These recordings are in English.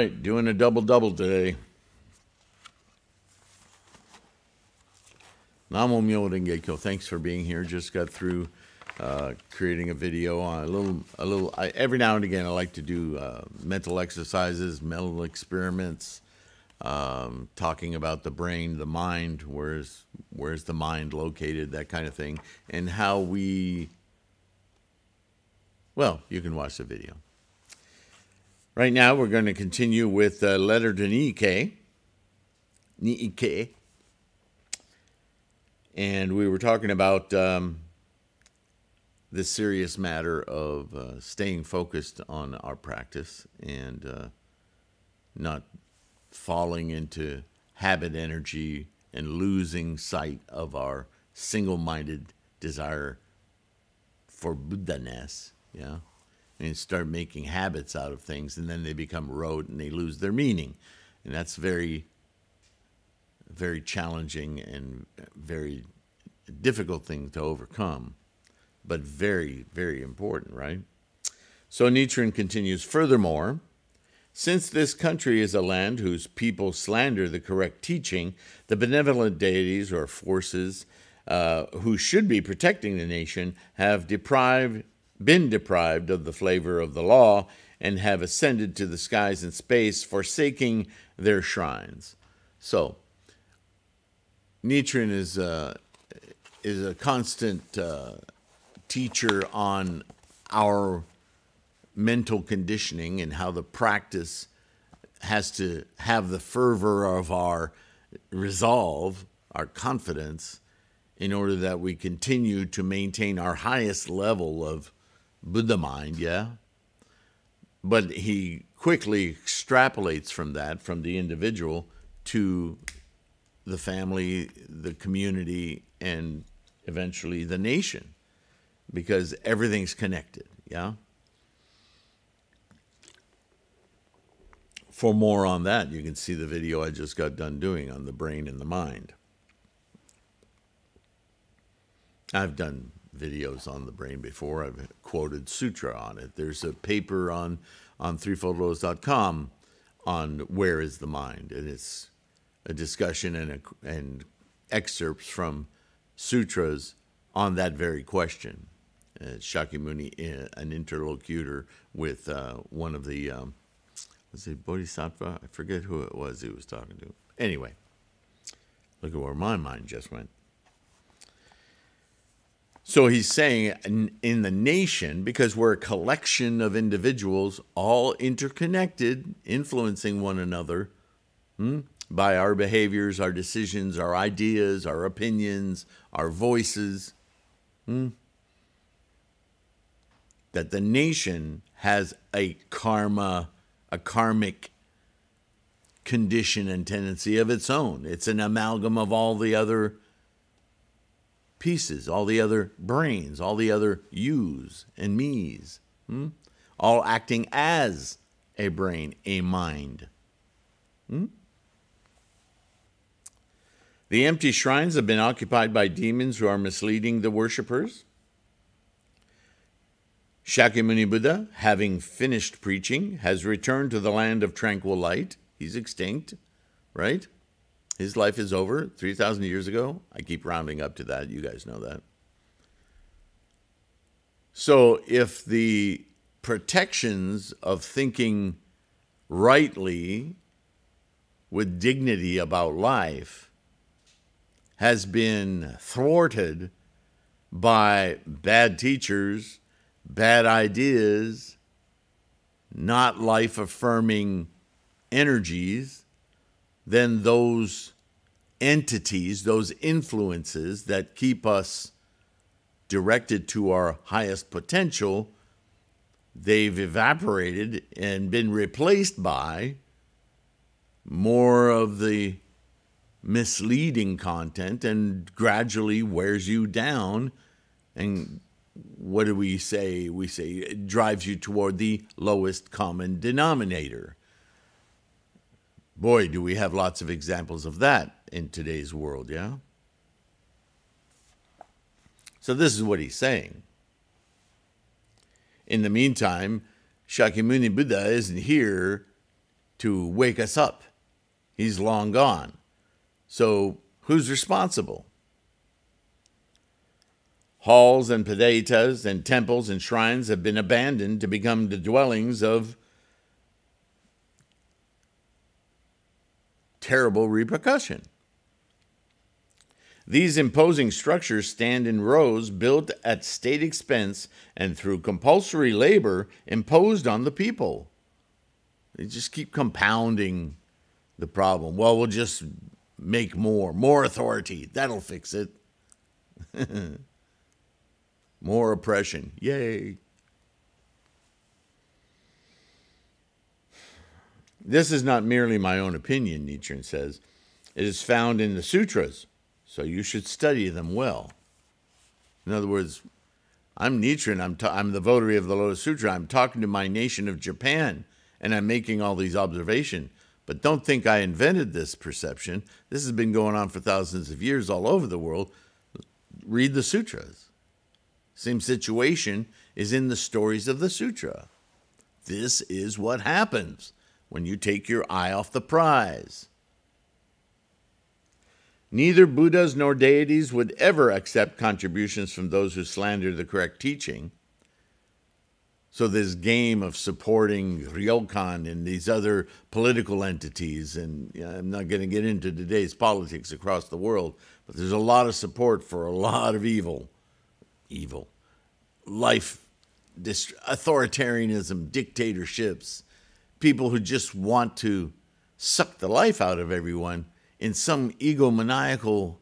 right, doing a double-double today. Namo Myoho Renge Kyo. Thanks for being here. Just got through creating a video on every now and again I like to do mental exercises, mental experiments, talking about the brain, the mind, where's the mind located, that kind of thing, and how we, well, you can watch the video. Right now we're going to continue with the letter to Nikkei. And we were talking about this serious matter of staying focused on our practice and not falling into habit energy and losing sight of our single-minded desire for Buddha-ness, yeah? And start making habits out of things, and then they become rote and they lose their meaning. And that's very, very challenging and very difficult thing to overcome, but very, very important, right? So Nichiren continues, furthermore, since this country is a land whose people slander the correct teaching, the benevolent deities or forces who should be protecting the nation have been deprived of the flavor of the law and have ascended to the skies and space, forsaking their shrines. So Nichiren is a constant teacher on our mental conditioning and how the practice has to have the fervor of our resolve, our confidence, in order that we continue to maintain our highest level of Buddha mind, yeah? But he quickly extrapolates from that, from the individual to the family, the community, and eventually the nation, because everything's connected, yeah? For more on that, you can see the video I just got done doing on the brain and the mind. I've done videos on the brain before. I've quoted sutra on it. There's a paper on threefoldlotus.com on where is the mind, and it's a discussion and excerpts from sutras on that very question. Shakyamuni, an interlocutor with one of the, was it Bodhisattva? I forget who it was he was talking to. Anyway, look at where my mind just went. So he's saying in the nation, because we're a collection of individuals, all interconnected, influencing one another, by our behaviors, our decisions, our ideas, our opinions, our voices, that the nation has a karmic condition and tendency of its own. It's an amalgam of all the other pieces, all the other brains, all the other yous and me's, all acting as a brain, a mind. The empty shrines have been occupied by demons who are misleading the worshippers. Shakyamuni Buddha, having finished preaching, has returned to the land of tranquil light. He's extinct, right? His life is over 3,000 years ago. I keep rounding up to that. You guys know that. So if the protections of thinking rightly with dignity about life has been thwarted by bad teachers, bad ideas, not life-affirming energies, then those entities, those influences that keep us directed to our highest potential, they've evaporated and been replaced by more of the misleading content, and gradually wears you down. And what do we say? We say it drives you toward the lowest common denominator. Boy, do we have lots of examples of that in today's world, yeah? So this is what he's saying. In the meantime, Shakyamuni Buddha isn't here to wake us up. He's long gone. So who's responsible? Halls and padetas and temples and shrines have been abandoned to become the dwellings of terrible repercussion. These imposing structures stand in rows built at state expense and through compulsory labor imposed on the people. They just keep compounding the problem. Well, we'll just make more authority. That'll fix it. More oppression. Yay. This is not merely my own opinion, Nichiren says. It is found in the sutras, so you should study them well. In other words, I'm Nichiren. I'm the votary of the Lotus Sutra. I'm talking to my nation of Japan, and I'm making all these observations. But don't think I invented this perception. This has been going on for thousands of years all over the world. Read the sutras. Same situation is in the stories of the sutra. This is what happens when you take your eye off the prize. Neither Buddhas nor deities would ever accept contributions from those who slander the correct teaching. So this game of supporting ryokan and these other political entities, and I'm not going to get into today's politics across the world, but there's a lot of support for a lot of evil, life, authoritarianism, dictatorships, people who just want to suck the life out of everyone in some egomaniacal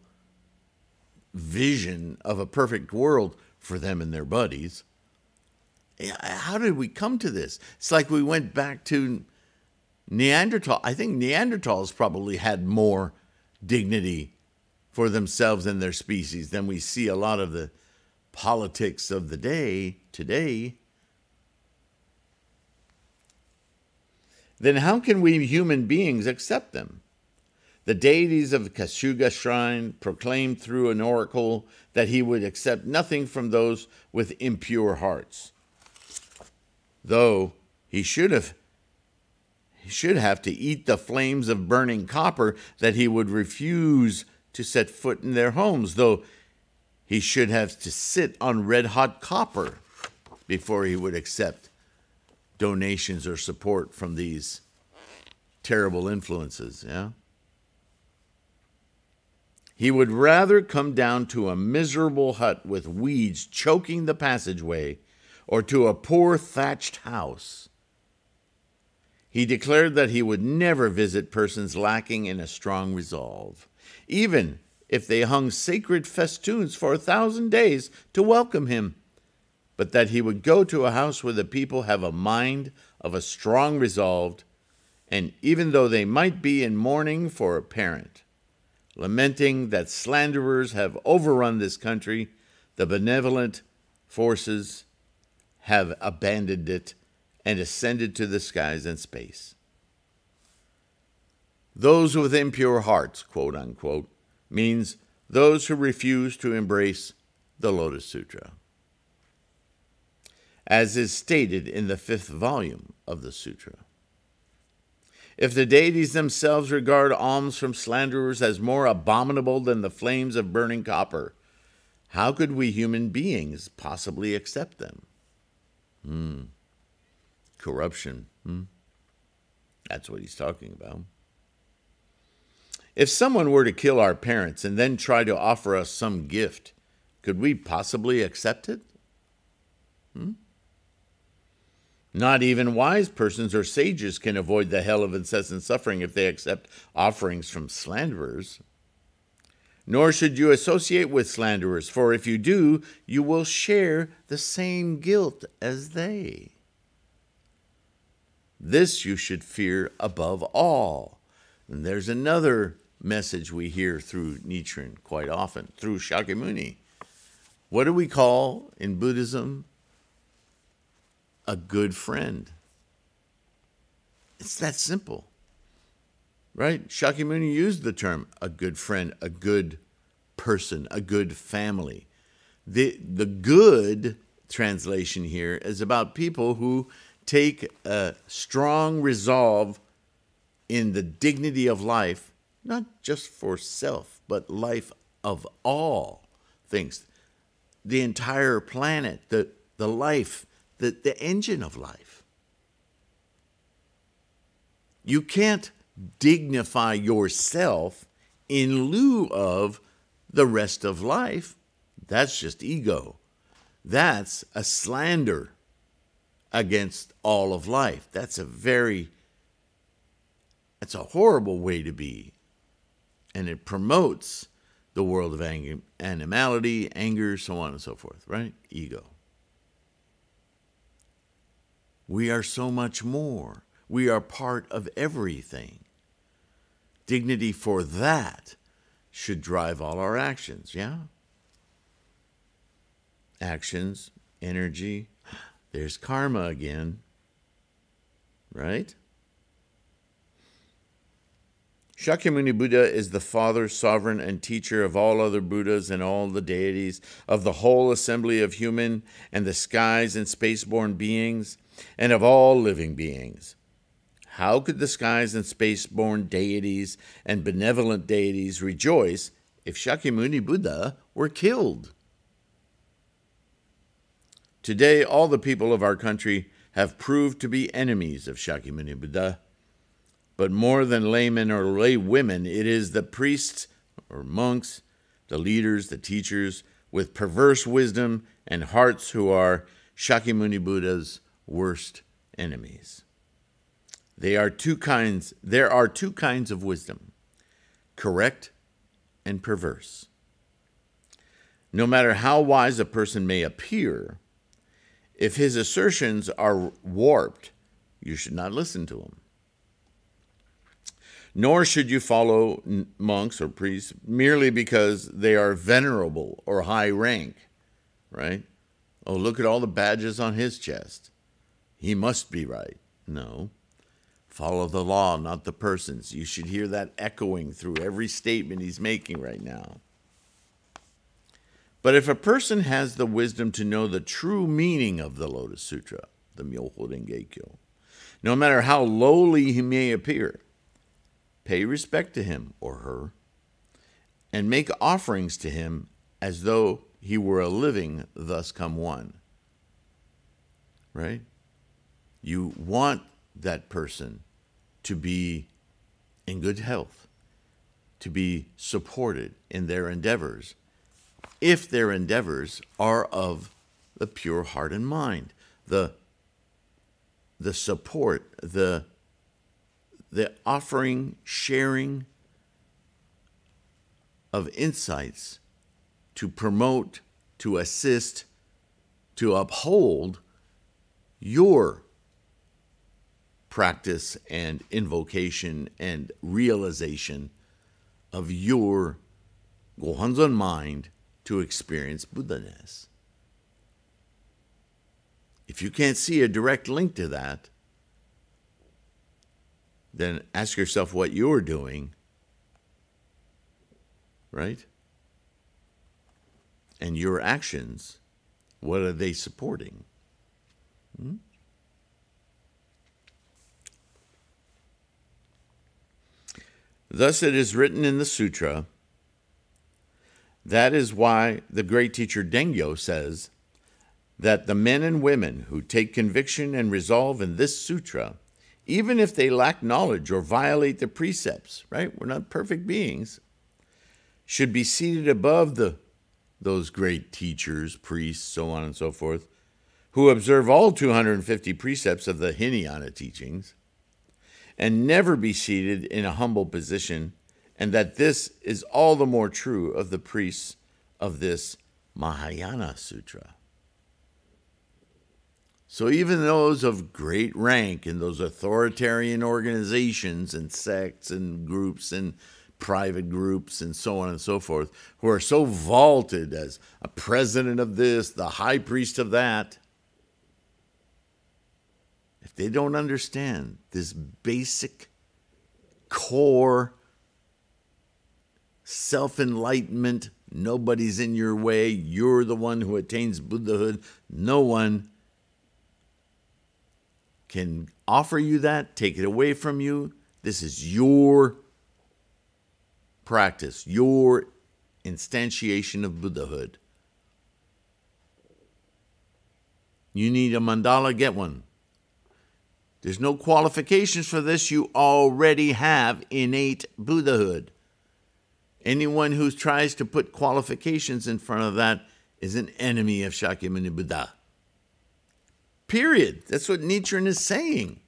vision of a perfect world for them and their buddies. How did we come to this? It's like we went back to Neanderthal. I think Neanderthals probably had more dignity for themselves and their species than we see a lot of the politics of the day today. Then how can we human beings accept them? The deities of the Kashuga shrine proclaimed through an oracle that he would accept nothing from those with impure hearts. Though he should have to eat the flames of burning copper, that he would refuse to set foot in their homes, though he should have to sit on red-hot copper before he would accept donations or support from these terrible influences, yeah? He would rather come down to a miserable hut with weeds choking the passageway or to a poor thatched house. He declared that he would never visit persons lacking in a strong resolve, even if they hung sacred festoons for 1,000 days to welcome him, but that he would go to a house where the people have a mind of a strong resolve, and even though they might be in mourning for a parent, lamenting that slanderers have overrun this country, the benevolent forces have abandoned it and ascended to the skies and space. Those with impure hearts, quote unquote, means those who refuse to embrace the Lotus Sutra, as is stated in the 5th volume of the Sutra. If the deities themselves regard alms from slanderers as more abominable than the flames of burning copper, how could we human beings possibly accept them? Corruption. That's what he's talking about. If someone were to kill our parents and then try to offer us some gift, could we possibly accept it? Not even wise persons or sages can avoid the hell of incessant suffering if they accept offerings from slanderers. Nor should you associate with slanderers, for if you do, you will share the same guilt as they. This you should fear above all. And there's another message we hear through Nichiren quite often, through Shakyamuni. What do we call in Buddhism a good friend? It's that simple, right? Shakyamuni used the term a good friend, a good person, a good family. The good translation here is about people who take a strong resolve in the dignity of life, not just for self, but life of all things, the entire planet, the life, the engine of life. You can't dignify yourself in lieu of the rest of life. That's just ego. That's a slander against all of life. That's a horrible way to be. And it promotes the world of animality, anger, so on and so forth, right? Ego. We are so much more. We are part of everything. Dignity for that should drive all our actions, yeah? Actions, energy. There's karma again, right? Shakyamuni Buddha is the father, sovereign, and teacher of all other Buddhas and all the deities, of the whole assembly of human and the skies and spaceborne beings, and of all living beings. How could the skies and spaceborne deities and benevolent deities rejoice if Shakyamuni Buddha were killed? Today, all the people of our country have proved to be enemies of Shakyamuni Buddha. But more than laymen or lay women, it is the priests or monks, the leaders, the teachers, with perverse wisdom and hearts who are Shakyamuni Buddha's worst enemies. There are two kinds of wisdom, correct and perverse. No matter how wise a person may appear, if his assertions are warped, you should not listen to him. Nor should you follow monks or priests merely because they are venerable or high rank, right? Oh, look at all the badges on his chest. He must be right. No. Follow the law, not the persons. You should hear that echoing through every statement he's making right now. But if a person has the wisdom to know the true meaning of the Lotus Sutra, the Myoho Renge Kyo, no matter how lowly he may appear, pay respect to him or her, and make offerings to him as though he were a living thus come one. Right? You want that person to be in good health, to be supported in their endeavors, if their endeavors are of the pure heart and mind, the support, the offering, sharing of insights to promote, to assist, to uphold your practice and invocation and realization of your Gohanzon mind to experience Buddha-ness. If you can't see a direct link to that, then ask yourself what you're doing, right? And your actions, what are they supporting? Thus it is written in the sutra. That is why the great teacher Dengyo says that the men and women who take conviction and resolve in this sutra, even if they lack knowledge or violate the precepts, right? We're not perfect beings, should be seated above those great teachers, priests, so on and so forth, who observe all 250 precepts of the Hinayana teachings, and never be seated in a humble position, and that this is all the more true of the priests of this Mahayana Sutra. So even those of great rank in those authoritarian organizations and sects and groups and private groups and so on and so forth, who are so vaulted as a president of this, the high priest of that, if they don't understand this basic core self-enlightenment, nobody's in your way, you're the one who attains Buddhahood, no one can offer you that, take it away from you, This is your practice, your instantiation of Buddhahood. You need a mandala, get one. There's no qualifications for this. You already have innate Buddhahood. Anyone who tries to put qualifications in front of that is an enemy of Shakyamuni Buddha. Period. That's what Nichiren is saying.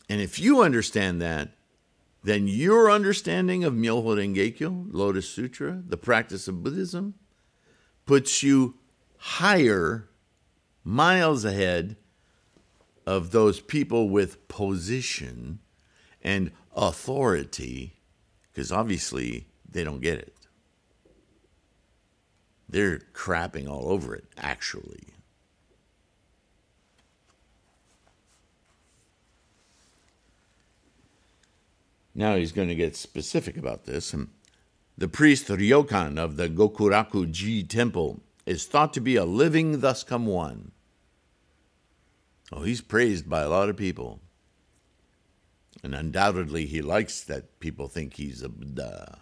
And if you understand that, then your understanding of Myoho Renge-kyo, Lotus Sutra, the practice of Buddhism, puts you higher, miles ahead of those people with position and authority, because obviously they don't get it. They're crapping all over it, actually. Now he's going to get specific about this. The priest Ryokan of the Gokuraku-ji temple is thought to be a living thus come one. Oh, he's praised by a lot of people. And undoubtedly he likes that people think he's a Buddha.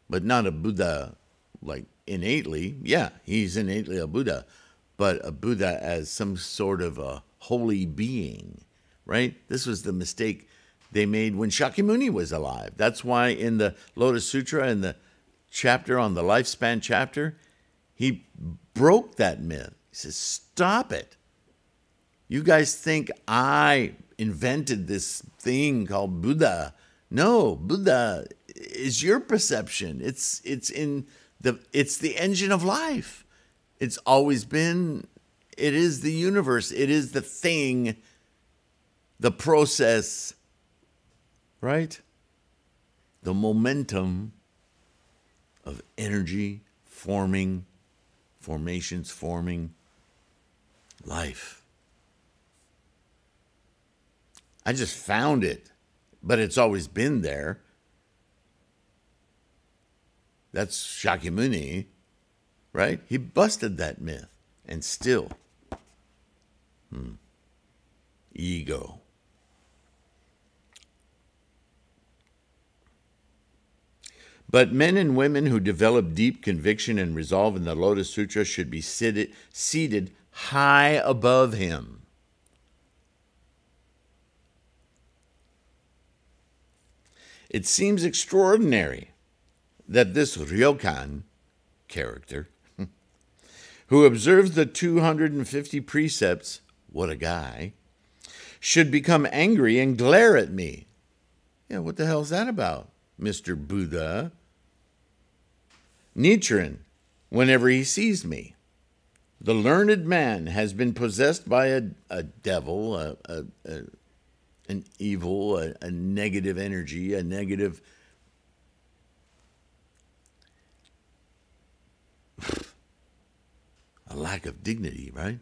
But not a Buddha like innately. Yeah, he's innately a Buddha. But a Buddha as some sort of a holy being, right? This was the mistake they made when Shakyamuni was alive. That's why in the Lotus Sutra, in the chapter on the lifespan chapter, he broke that myth. He says, stop it. You guys think I invented this thing called Buddha. No, Buddha is your perception. It's the engine of life. It's always been, it is the universe. It is the thing, the process, right? The momentum of energy forming, formations forming life. I just found it, but it's always been there. That's Shakyamuni, right? He busted that myth, and still, ego. But men and women who develop deep conviction and resolve in the Lotus Sutra should be seated high above him. It seems extraordinary that this Ryokan character, who observes the 250 precepts, what a guy, should become angry and glare at me. Yeah, what the hell's that about, Mr. Buddha? Nichiren, whenever he sees me, the learned man has been possessed by a devil, an evil, a negative energy, a negative a lack of dignity, right?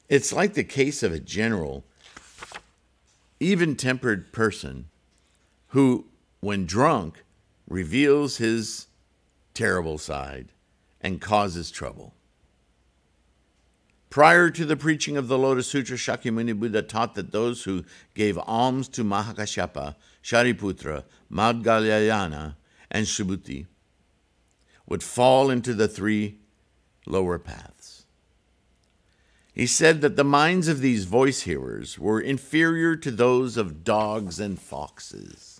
It's like the case of a general, even-tempered person who, when drunk, reveals his terrible side and causes trouble. Prior to the preaching of the Lotus Sutra, Shakyamuni Buddha taught that those who gave alms to Mahakashyapa, Shariputra, Madhgalyayana, and Subhuti would fall into the three lower paths. He said that the minds of these voice hearers were inferior to those of dogs and foxes.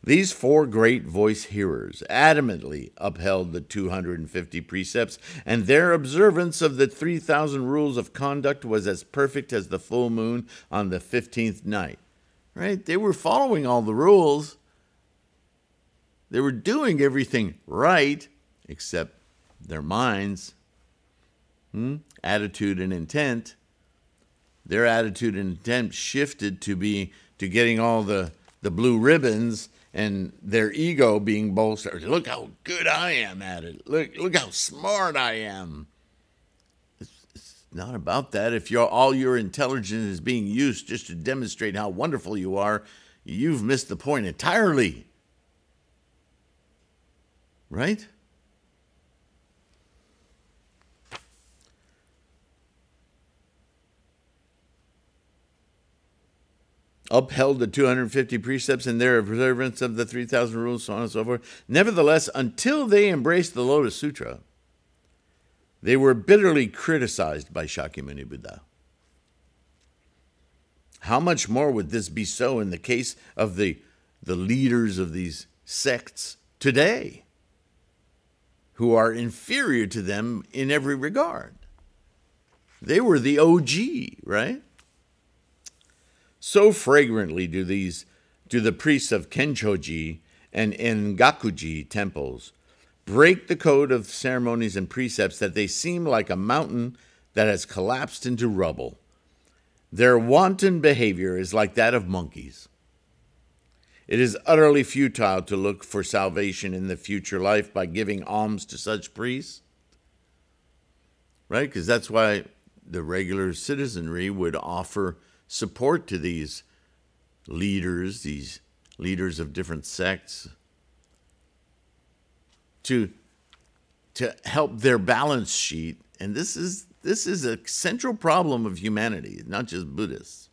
These four great voice hearers adamantly upheld the 250 precepts, and their observance of the 3,000 rules of conduct was as perfect as the full moon on the 15th night. Right? They were following all the rules. They were doing everything right, except their minds, attitude and intent. Their attitude and intent shifted to getting all the blue ribbons, and their ego being bolstered. Look how good I am at it. Look how smart I am. It's not about that. If all your intelligence is being used just to demonstrate how wonderful you are, you've missed the point entirely. Right? upheld the 250 precepts in their observance of the 3,000 rules, so on and so forth. Nevertheless, until they embraced the Lotus Sutra, they were bitterly criticized by Shakyamuni Buddha. How much more would this be so in the case of the leaders of these sects today, who are inferior to them in every regard? They were the OG, right? So fragrantly do the priests of Kenchoji and Engakuji temples break the code of ceremonies and precepts that they seem like a mountain that has collapsed into rubble. Their wanton behavior is like that of monkeys. It is utterly futile to look for salvation in the future life by giving alms to such priests, right? Because that's why the regular citizenry would offer support to these leaders of different sects, to help their balance sheet. And this is a central problem of humanity, not just Buddhists.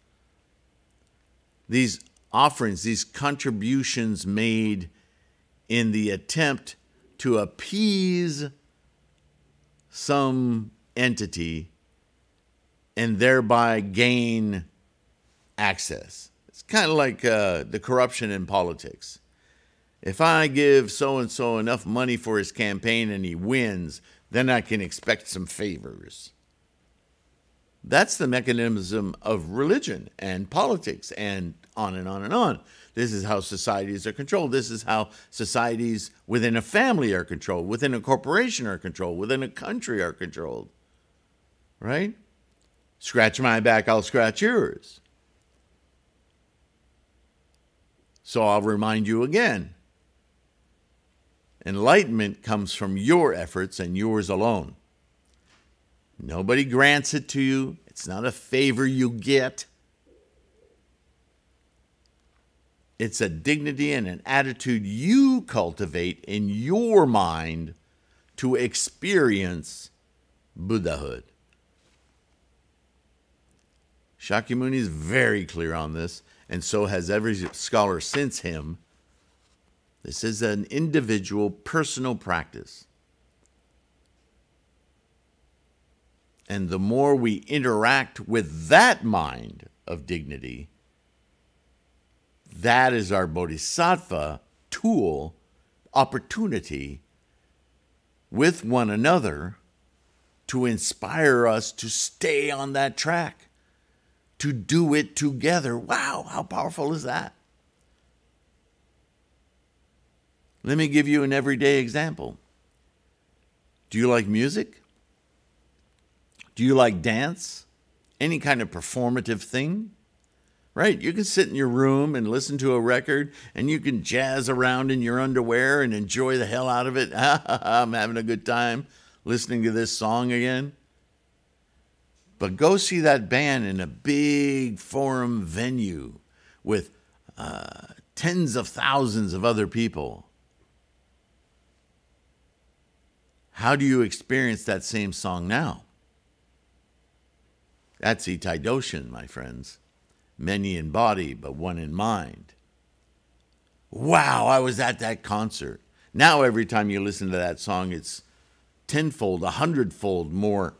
These offerings, these contributions made in the attempt to appease some entity and thereby gain access. It's kind of like the corruption in politics. If I give so-and-so enough money for his campaign and he wins, then I can expect some favors. That's the mechanism of religion and politics and on and on and on. This is how societies are controlled. This is how societies within a family are controlled, within a corporation are controlled, within a country are controlled. Right? Scratch my back, I'll scratch yours. So I'll remind you again. Enlightenment comes from your efforts and yours alone. Nobody grants it to you. It's not a favor you get. It's a dignity and an attitude you cultivate in your mind to experience Buddhahood. Shakyamuni is very clear on this, and so has every scholar since him. This is an individual, personal practice. And the more we interact with that mind of dignity, that is our bodhisattva tool, opportunity with one another to inspire us to stay on that track, to do it together. Wow, how powerful is that? Let me give you an everyday example. Do you like music? Do you like dance? Any kind of performative thing? Right? You can sit in your room and listen to a record, and you can jazz around in your underwear and enjoy the hell out of it. I'm having a good time listening to this song again. But go see that band in a big forum venue with tens of thousands of other people. How do you experience that same song now? That's Itai Doshin, my friends. Many in body, but one in mind. Wow, I was at that concert. Now every time you listen to that song, it's tenfold, 100-fold more.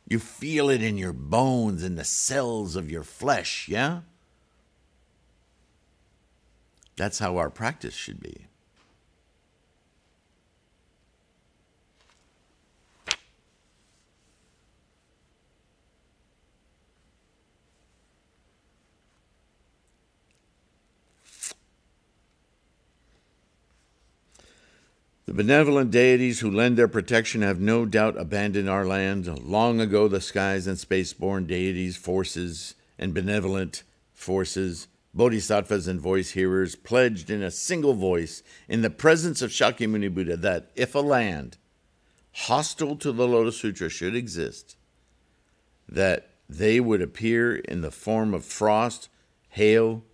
You feel it in your bones, in the cells of your flesh, yeah? That's how our practice should be. The benevolent deities who lend their protection have no doubt abandoned our land. Long ago, the skies and space-born deities, forces, and benevolent forces, bodhisattvas and voice hearers, pledged in a single voice in the presence of Shakyamuni Buddha that if a land hostile to the Lotus Sutra should exist, that they would appear in the form of frost, hail,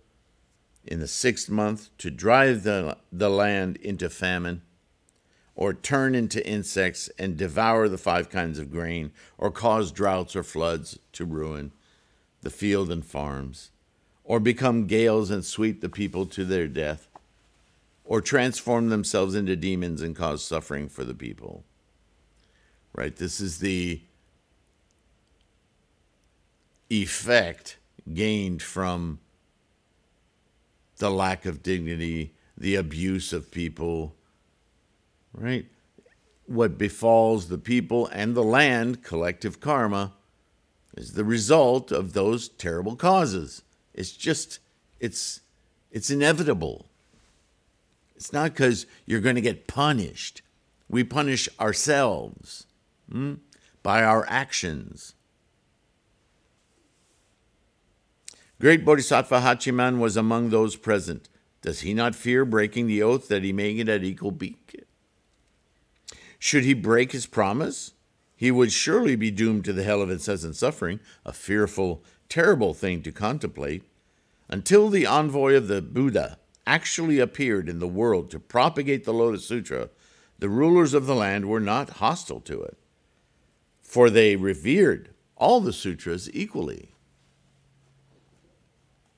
in the 6th month to drive the land into famine, or turn into insects and devour the 5 kinds of grain, or cause droughts or floods to ruin the field and farms, or become gales and sweep the people to their death, or transform themselves into demons and cause suffering for the people. Right? This is the effect gained from the lack of dignity, the abuse of people, right? What befalls the people and the land, collective karma, is the result of those terrible causes. It's inevitable. It's not because you're going to get punished. We punish ourselves by our actions. Great Bodhisattva Hachiman was among those present. Does he not fear breaking the oath that he made at Eagle Peak? Should he break his promise, he would surely be doomed to the hell of incessant suffering, a fearful, terrible thing to contemplate. Until the envoy of the Buddha actually appeared in the world to propagate the Lotus Sutra, the rulers of the land were not hostile to it, for they revered all the sutras equally.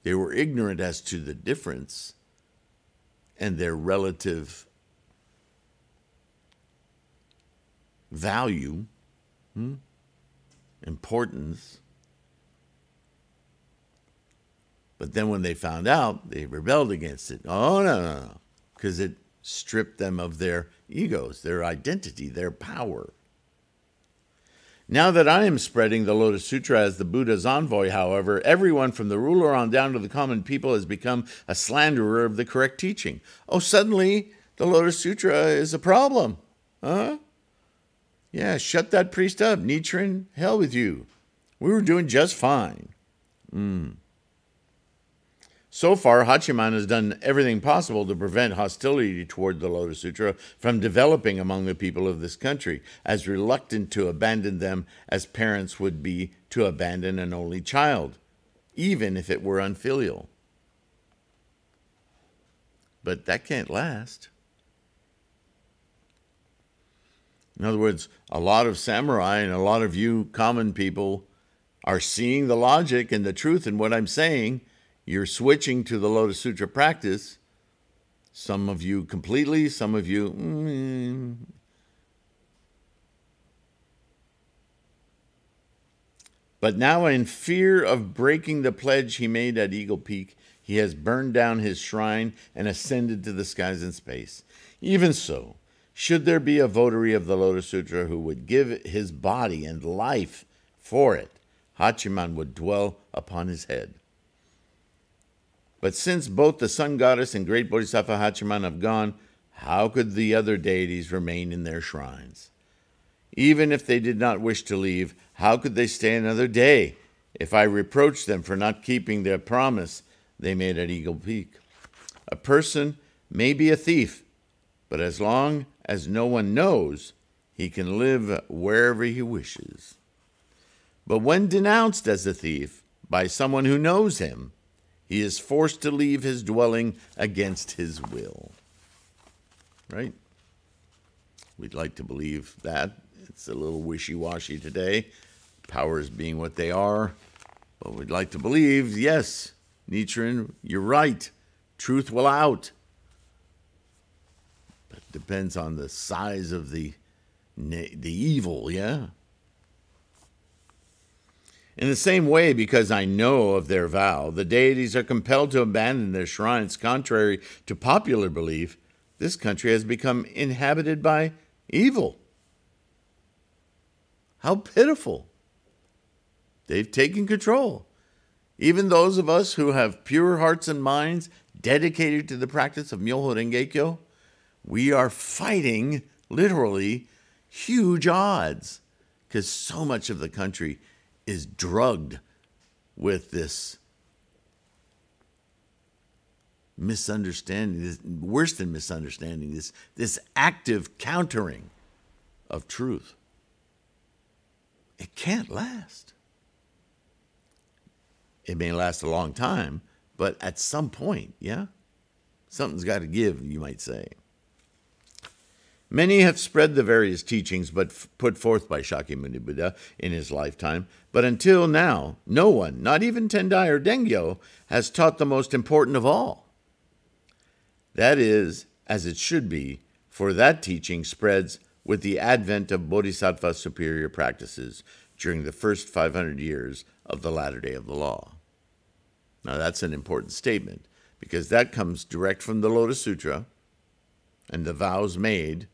They were ignorant as to the difference and their relative value, importance. But then when they found out, they rebelled against it. Oh, no, because it stripped them of their egos, their identity, their power. Now that I am spreading the Lotus Sutra as the Buddha's envoy, however, everyone from the ruler on down to the common people has become a slanderer of the correct teaching. Oh, suddenly the Lotus Sutra is a problem. Huh? Yeah, shut that priest up. Nichiren, hell with you. We were doing just fine. So far, Hachiman has done everything possible to prevent hostility toward the Lotus Sutra from developing among the people of this country, as reluctant to abandon them as parents would be to abandon an only child, even if it were unfilial. But that can't last. In other words, a lot of samurai and a lot of you common people are seeing the logic and the truth in what I'm saying. You're switching to the Lotus Sutra practice. Some of you completely, some of you, But now, in fear of breaking the pledge he made at Eagle Peak, he has burned down his shrine and ascended to the skies and space. Even so, should there be a votary of the Lotus Sutra who would give his body and life for it, Hachiman would dwell upon his head. But since both the Sun Goddess and Great Bodhisattva Hachiman have gone, how could the other deities remain in their shrines? Even if they did not wish to leave, how could they stay another day if I reproached them for not keeping their promise they made at Eagle Peak? A person may be a thief, but as long as no one knows, he can live wherever he wishes. But when denounced as a thief by someone who knows him, he is forced to leave his dwelling against his will. Right? We'd like to believe that. It's a little wishy-washy today, powers being what they are. But we'd like to believe, yes, Nichiren, you're right. Truth will out. But it depends on the size of the evil, yeah? In the same way, because I know of their vow, the deities are compelled to abandon their shrines. Contrary to popular belief, this country has become inhabited by evil. How pitiful. They've taken control. Even those of us who have pure hearts and minds dedicated to the practice of Myoho Renge-kyo, we are fighting, literally, huge odds, because so much of the country is drugged with this misunderstanding, this, worse than misunderstanding, this active countering of truth. It can't last. It may last a long time, but at some point, yeah? Something's got to give, you might say. Many have spread the various teachings but put forth by Shakyamuni Buddha in his lifetime, but until now, no one, not even Tendai or Dengyo, has taught the most important of all. That is, as it should be, for that teaching spreads with the advent of Bodhisattva superior practices during the first 500 years of the latter day of the law. Now that's an important statement, because that comes direct from the Lotus Sutra and the vows made.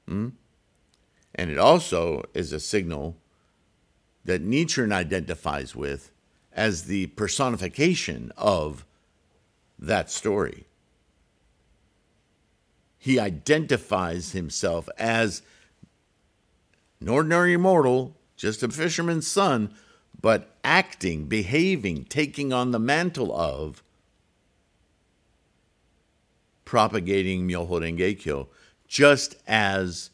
And it also is a signal that Nichiren identifies with as the personification of that story. He identifies himself as an ordinary mortal, just a fisherman's son, but acting, behaving, taking on the mantle of propagating Myoho Renge Kyo, just as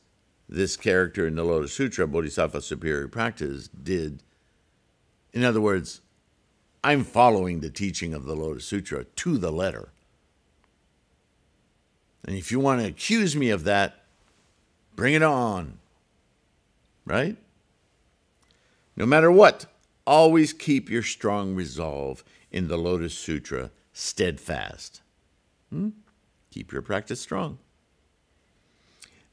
this character in the Lotus Sutra, Bodhisattva Superior Practice, did. In other words, I'm following the teaching of the Lotus Sutra to the letter. And if you want to accuse me of that, bring it on. Right? No matter what, always keep your strong resolve in the Lotus Sutra steadfast. Keep your practice strong.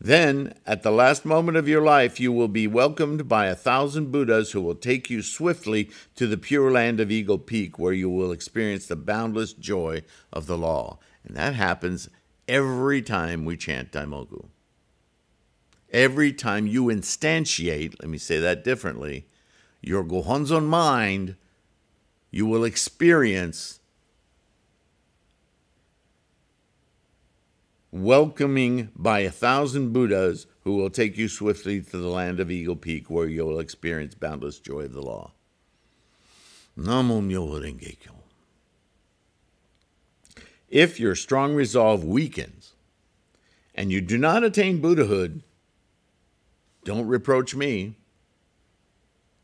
Then, at the last moment of your life, you will be welcomed by 1,000 Buddhas who will take you swiftly to the Pure Land of Eagle Peak, where you will experience the boundless joy of the law. And that happens every time we chant Daimoku. Every time you instantiate, let me say that differently, your Gohonzon mind, you will experience welcoming by 1,000 Buddhas who will take you swiftly to the land of Eagle Peak, where you will experience boundless joy of the law. Namo Myoho Renge Kyo. If your strong resolve weakens and you do not attain Buddhahood, don't reproach me.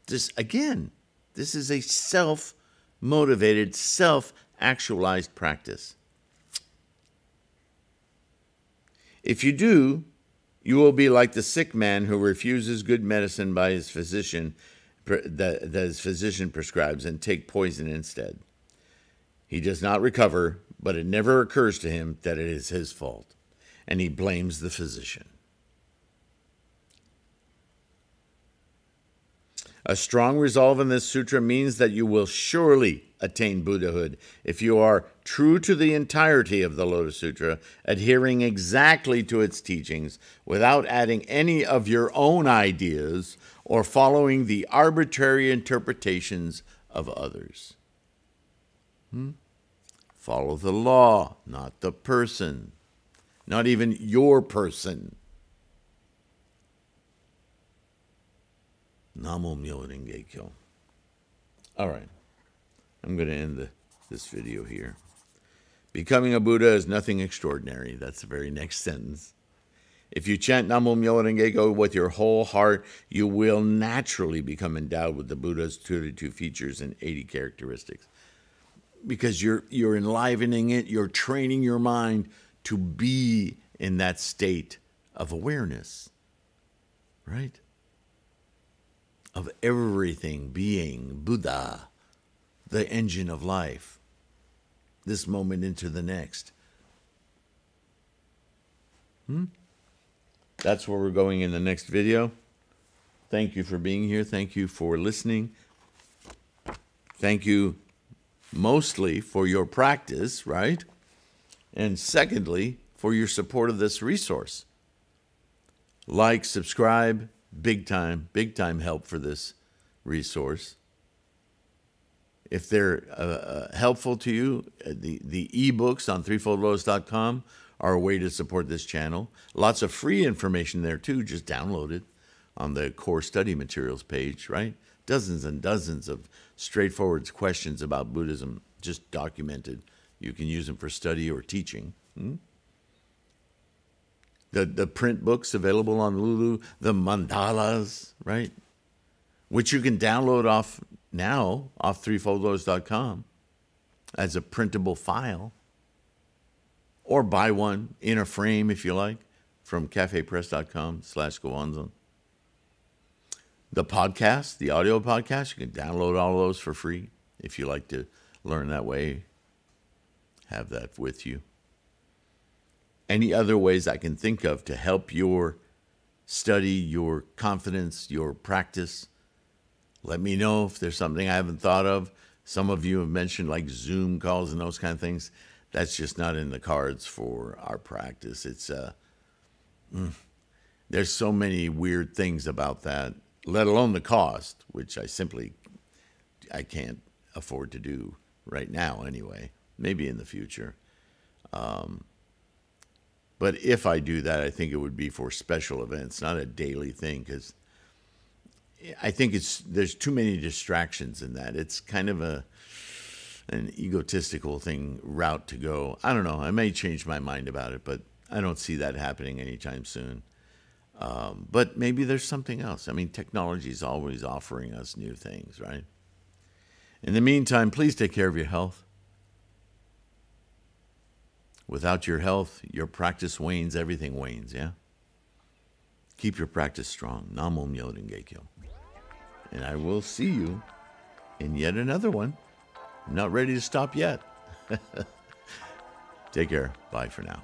This is a self-motivated, self-actualized practice. If you do, you will be like the sick man who refuses good medicine by his physician that his physician prescribes and take poison instead. He does not recover, but it never occurs to him that it is his fault, and he blames the physician. A strong resolve in this sutra means that you will surely attain Buddhahood if you are true to the entirety of the Lotus Sutra, adhering exactly to its teachings without adding any of your own ideas or following the arbitrary interpretations of others. Follow the law, not the person, not even your person. Namo Myoho Renge Kyo. All right, I'm going to end this video here. Becoming a Buddha is nothing extraordinary. That's the very next sentence. If you chant Namo Myoho Renge Kyo with your whole heart, you will naturally become endowed with the Buddha's 32 features and 80 characteristics. Because you're enlivening it, you're training your mind to be in that state of awareness, right? Of everything being Buddha, the engine of life, this moment into the next. That's where we're going in the next video. Thank you for being here. Thank you for listening. Thank you mostly for your practice, right? And secondly, for your support of this resource. Like, subscribe, big time help for this resource. If they're helpful to you, the ebooks on threefoldlotus.com are a way to support this channel. Lots of free information there too. Just download it on the core study materials page, right? Dozens and dozens of straightforward questions about Buddhism, just documented. You can use them for study or teaching. The print books available on Lulu, the mandalas, right? Which you can download off threefoldlotus.com as a printable file, or buy one in a frame if you like from cafepress.com/Gowanzon. The podcast, the audio podcast, you can download all of those for free if you like to learn that way. Have that with you. Any other ways I can think of to help your study, your confidence, your practice, let me know if there's something I haven't thought of. Some of you have mentioned like Zoom calls and those kind of things. That's just not in the cards for our practice. It's there's so many weird things about that, let alone the cost, which I can't afford to do right now anyway. Maybe in the future. But if I do that, I think it would be for special events, not a daily thing, because I think there's too many distractions in that. It's kind of an egotistical route to go. I don't know. I may change my mind about it, but I don't see that happening anytime soon. But maybe there's something else. I mean, technology is always offering us new things, right? In the meantime, please take care of your health. Without your health, your practice wanes, everything wanes, yeah? Keep your practice strong. Namo Myo Renge Kyo. And I will see you in yet another one. I'm not ready to stop yet. Take care. Bye for now.